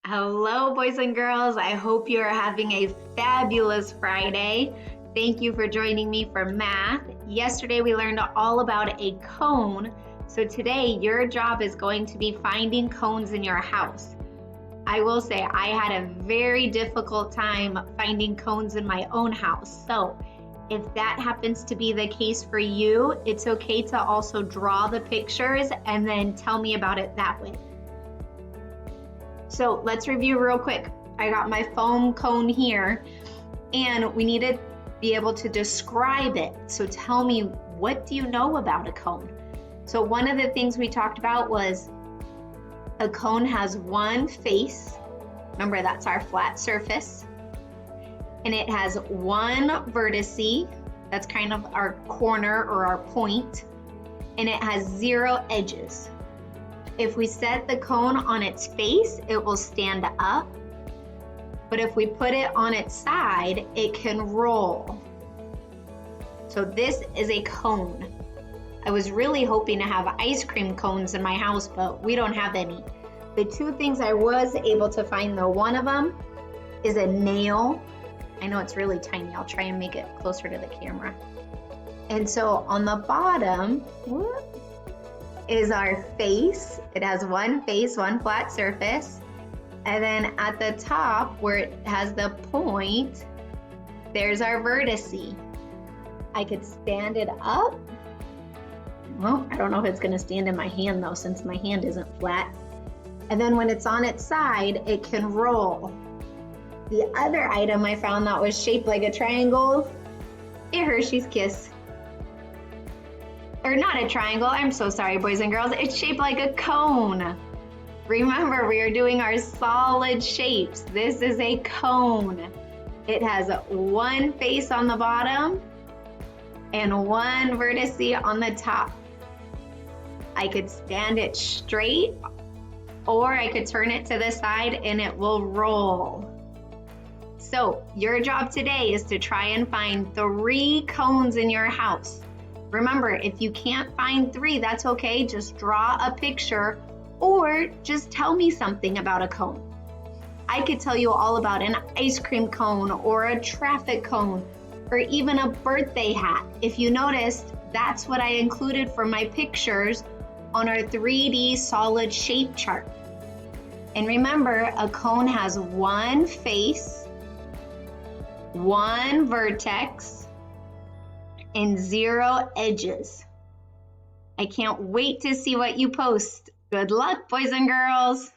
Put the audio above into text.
Hello, boys and girls. I hope you are having a fabulous Friday. Thank you for joining me for math. Yesterday, we learned all about a cone. So today, your job is going to be finding cones in your house. I will say I had a very difficult time finding cones in my own house. So if that happens to be the case for you, it's okay to also draw the pictures and then tell me about it that way. So let's review real quick. I got my foam cone here and we need to be able to describe it. So tell me, what do you know about a cone? So one of the things we talked about was a cone has one face. Remember, that's our flat surface. And it has one vertice. That's kind of our corner or our point. And it has 0 edges. If we set the cone on its face, it will stand up. But if we put it on its side, it can roll. So this is a cone. I was really hoping to have ice cream cones in my house, but we don't have any. The two things I was able to find though, one of them is a nail. I know it's really tiny. I'll try and make it closer to the camera. And so on the bottom, is our face. It has one face, one flat surface. And then at the top where it has the point, there's our vertice. I could stand it up. Well, I don't know if it's gonna stand in my hand though, since my hand isn't flat. And then when it's on its side, it can roll. The other item I found that was shaped like a triangle, a Hershey's Kiss. Or not a triangle, I'm so sorry, boys and girls. It's shaped like a cone. Remember, we are doing our solid shapes. This is a cone. It has one face on the bottom and one vertice on the top. I could stand it straight, or I could turn it to the side and it will roll. So your job today is to try and find 3 cones in your house. Remember, if you can't find 3, that's okay. Just draw a picture or just tell me something about a cone. I could tell you all about an ice cream cone or a traffic cone or even a birthday hat. If you noticed, that's what I included for my pictures on our 3D solid shape chart. And remember, a cone has one face, one vertex, and 0 edges. I can't wait to see what you post. Good luck, boys and girls.